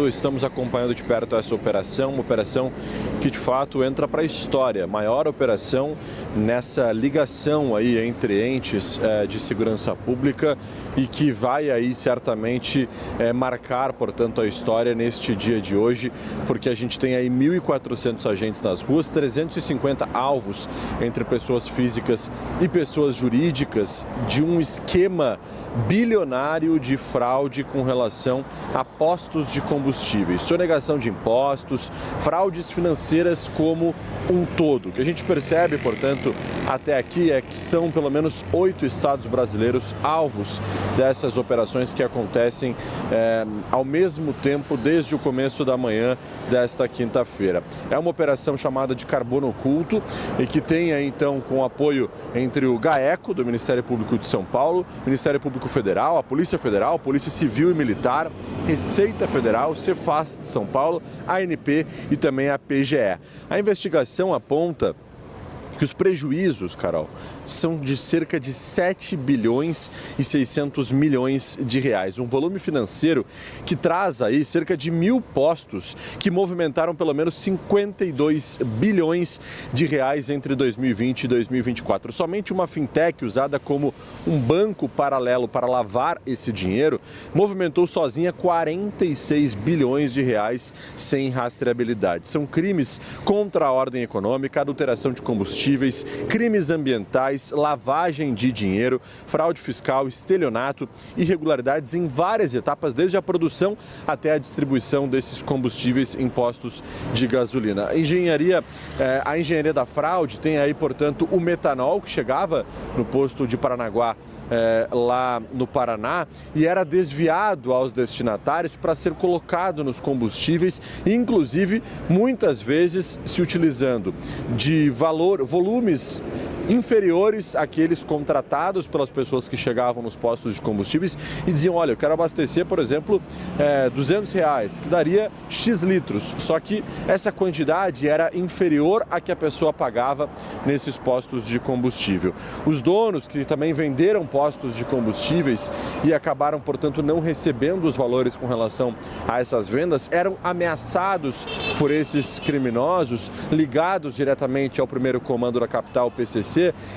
Estamos acompanhando de perto essa operação, uma operação que de fato entra para a história, maior operação nessa ligação aí entre entes de segurança pública e que vai aí certamente marcar, portanto, a história neste dia de hoje, porque a gente tem aí 1.400 agentes nas ruas, 350 alvos entre pessoas físicas e pessoas jurídicas de um esquema bilionário de fraude com relação a postos de combustíveis, sonegação de impostos, fraudes financeiras como um todo. O que a gente percebe, portanto, até aqui é que são pelo menos 8 estados brasileiros alvos dessas operações que acontecem ao mesmo tempo desde o começo da manhã desta quinta-feira. É uma operação chamada de Carbono Oculto e que tem aí, então, com apoio entre o GAECO, do Ministério Público de São Paulo, Ministério Público Federal, a Polícia Federal, Polícia Civil e Militar, Receita Federal, Cefaz de São Paulo, ANP e também a PGE. A investigação aponta que os prejuízos, Carol, são de cerca de 7 bilhões e 600 milhões de reais. Um volume financeiro que traz aí cerca de 1.000 postos que movimentaram pelo menos 52 bilhões de reais entre 2020 e 2024. Somente uma fintech usada como um banco paralelo para lavar esse dinheiro movimentou sozinha 46 bilhões de reais sem rastreabilidade. São crimes contra a ordem econômica, adulteração de combustíveis, crimes ambientais, lavagem de dinheiro, fraude fiscal, estelionato, irregularidades em várias etapas, desde a produção até a distribuição desses combustíveis em postos de gasolina. A engenharia da fraude tem aí, portanto, o metanol que chegava no posto de Paranaguá, lá no Paraná, e era desviado aos destinatários para ser colocado nos combustíveis, inclusive muitas vezes se utilizando de volumes inferiores àqueles contratados pelas pessoas que chegavam nos postos de combustíveis e diziam: olha, eu quero abastecer, por exemplo, R$200, que daria X litros, só que essa quantidade era inferior à que a pessoa pagava nesses postos de combustível. Os donos, que também venderam postos de combustíveis e acabaram, portanto, não recebendo os valores com relação a essas vendas, eram ameaçados por esses criminosos ligados diretamente ao primeiro comando da capital, PCC,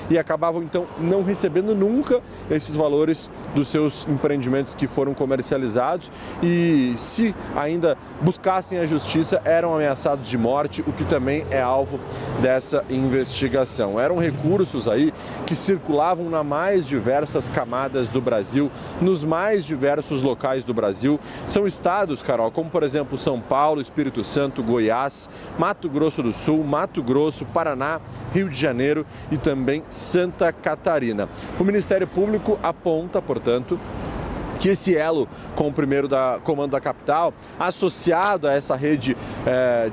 e acabavam então não recebendo nunca esses valores dos seus empreendimentos que foram comercializados, e se ainda buscassem a justiça eram ameaçados de morte, o que também é alvo dessa investigação. Eram recursos aí que circulavam nas mais diversas camadas do Brasil, nos mais diversos locais do Brasil. São estados, Carol, como por exemplo São Paulo, Espírito Santo, Goiás, Mato Grosso do Sul, Mato Grosso, Paraná, Rio de Janeiro e também Santa Catarina. O Ministério Público aponta, portanto, que esse elo com o primeiro comando da capital, associado a essa rede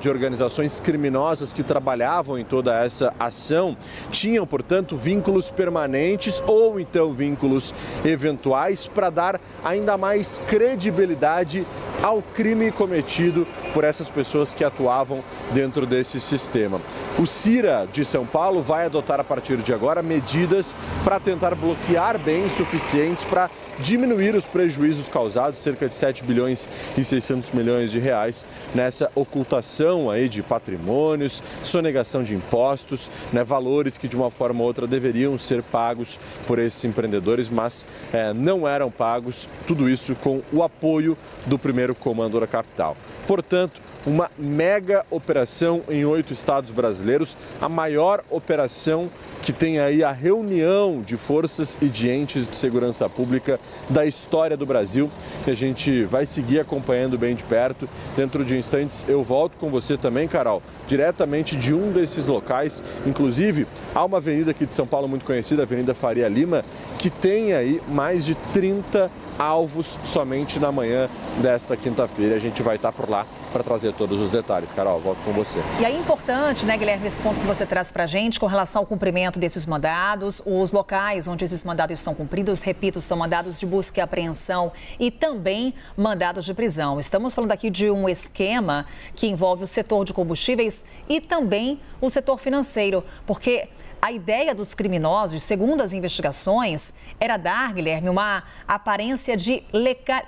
de organizações criminosas que trabalhavam em toda essa ação, tinham, portanto, vínculos permanentes ou então vínculos eventuais para dar ainda mais credibilidade ao crime cometido por essas pessoas que atuavam dentro desse sistema. O CIRA de São Paulo vai adotar a partir de agora medidas para tentar bloquear bens suficientes para diminuir os prejuízos causados, cerca de 7 bilhões e 600 milhões de reais, nessa ocultação aí de patrimônios, sonegação de impostos, valores que de uma forma ou outra deveriam ser pagos por esses empreendedores, mas não eram pagos, tudo isso com o apoio do primeiro comando da capital. Portanto, uma mega operação em 8 estados brasileiros, a maior operação que tem aí a reunião de forças e de entes de segurança pública da história do Brasil, que a gente vai seguir acompanhando bem de perto. Dentro de instantes eu volto com você também, Carol, diretamente de um desses locais. Inclusive, há uma avenida aqui de São Paulo muito conhecida, a Avenida Faria Lima, que tem aí mais de 30 alvos somente na manhã desta quinta-feira. A gente vai estar por lá para trazer todos os detalhes. Carol, volto com você. E aí é importante, né, Guilherme, esse ponto que você traz para a gente com relação ao cumprimento desses mandados, os locais onde esses mandados são cumpridos, repito, são mandados de busca e apreensão e também mandados de prisão. Estamos falando aqui de um esquema que envolve o setor de combustíveis e também o setor financeiro, porque A ideia dos criminosos, segundo as investigações, era dar, Guilherme, uma aparência de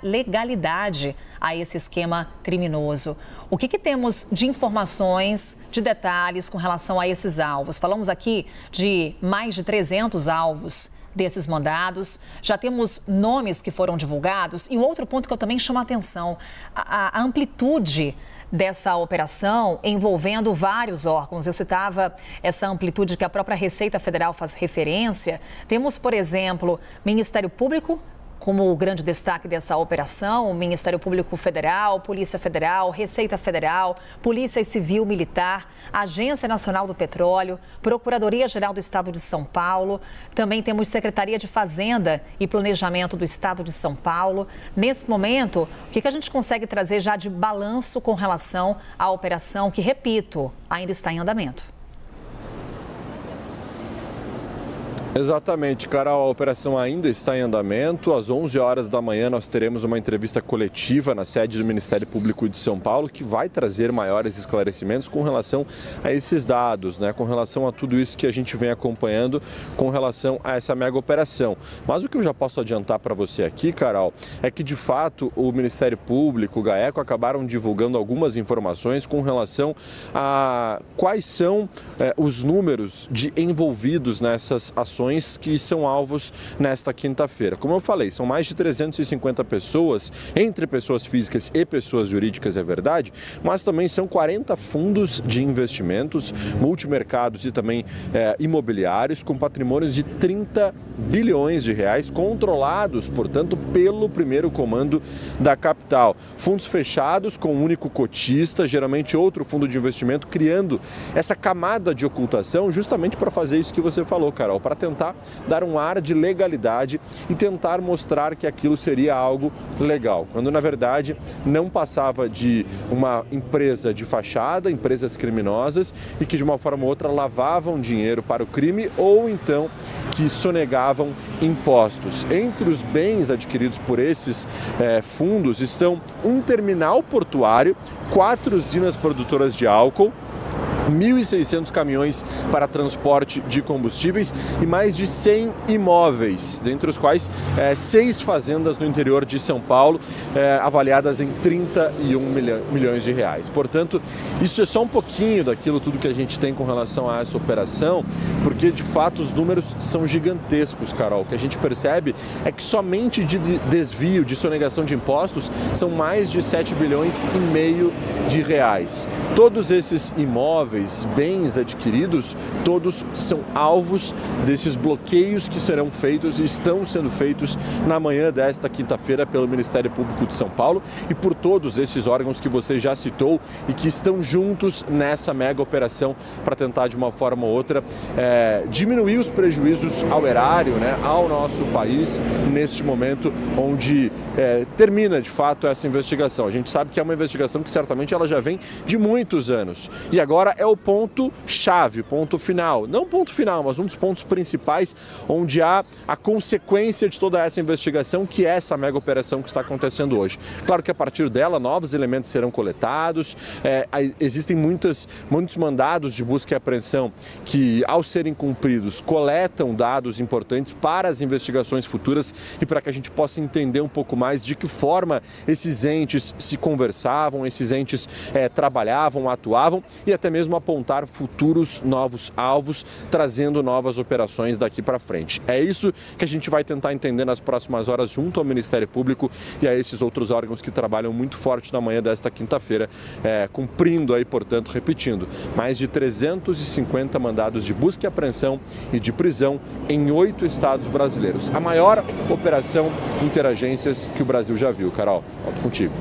legalidade a esse esquema criminoso. O que temos de informações, de detalhes com relação a esses alvos? Falamos aqui de mais de 300 alvos desses mandados, já temos nomes que foram divulgados. E o outro ponto que eu também chamo a atenção, a amplitude dessa operação envolvendo vários órgãos. Eu citava essa amplitude que a própria Receita Federal faz referência. Temos, por exemplo, Ministério Público como o grande destaque dessa operação, o Ministério Público Federal, Polícia Federal, Receita Federal, Polícia Civil Militar, Agência Nacional do Petróleo, Procuradoria-Geral do Estado de São Paulo, também temos Secretaria de Fazenda e Planejamento do Estado de São Paulo. Nesse momento, o que a gente consegue trazer já de balanço com relação à operação que, repito, ainda está em andamento? Exatamente, Carol, a operação ainda está em andamento. Às 11 horas da manhã nós teremos uma entrevista coletiva na sede do Ministério Público de São Paulo que vai trazer maiores esclarecimentos com relação a esses dados, com relação a tudo isso que a gente vem acompanhando com relação a essa mega operação. Mas o que eu já posso adiantar para você aqui, Carol, é que de fato o Ministério Público, o GAECO, acabaram divulgando algumas informações com relação a quais são os números de envolvidos nessas ações que são alvos nesta quinta-feira. Como eu falei, são mais de 350 pessoas, entre pessoas físicas e pessoas jurídicas, é verdade, mas também são 40 fundos de investimentos, multimercados e também imobiliários, com patrimônios de 30 bilhões de reais, controlados, portanto, pelo primeiro comando da capital. Fundos fechados com um único cotista, geralmente outro fundo de investimento, criando essa camada de ocultação justamente para fazer isso que você falou, Carol, para tentar dar um ar de legalidade e tentar mostrar que aquilo seria algo legal, quando na verdade não passava de uma empresa de fachada, empresas criminosas e que de uma forma ou outra lavavam dinheiro para o crime ou então que sonegavam impostos. Entre os bens adquiridos por esses fundos estão um terminal portuário, 4 usinas produtoras de álcool, 1.600 caminhões para transporte de combustíveis e mais de 100 imóveis, dentre os quais 6 fazendas no interior de São Paulo, avaliadas em 31 milhões de reais. Portanto, isso é só um pouquinho daquilo tudo que a gente tem com relação a essa operação, porque de fato os números são gigantescos, Carol. O que a gente percebe é que somente de desvio, de sonegação de impostos, são mais de 7 bilhões e meio de reais. Todos esses imóveis, bens adquiridos, todos são alvos desses bloqueios que serão feitos e estão sendo feitos na manhã desta quinta-feira pelo Ministério Público de São Paulo e por todos esses órgãos que você já citou e que estão juntos nessa mega operação para tentar de uma forma ou outra diminuir os prejuízos ao erário, ao nosso país neste momento onde termina de fato essa investigação. A gente sabe que é uma investigação que certamente ela já vem de muitos anos e agora é o ponto-chave, ponto final. Não ponto final, mas um dos pontos principais onde há a consequência de toda essa investigação, que é essa mega operação que está acontecendo hoje. Claro que a partir dela, novos elementos serão coletados, existem muitos mandados de busca e apreensão que, ao serem cumpridos, coletam dados importantes para as investigações futuras e para que a gente possa entender um pouco mais de que forma esses entes se conversavam, esses entes trabalhavam, atuavam e até mesmo apontar futuros novos alvos, trazendo novas operações daqui para frente. É isso que a gente vai tentar entender nas próximas horas junto ao Ministério Público e a esses outros órgãos que trabalham muito forte na manhã desta quinta-feira, cumprindo aí, portanto, repetindo, mais de 350 mandados de busca e apreensão e de prisão em 8 estados brasileiros. A maior operação interagências que o Brasil já viu. Carol, volto contigo.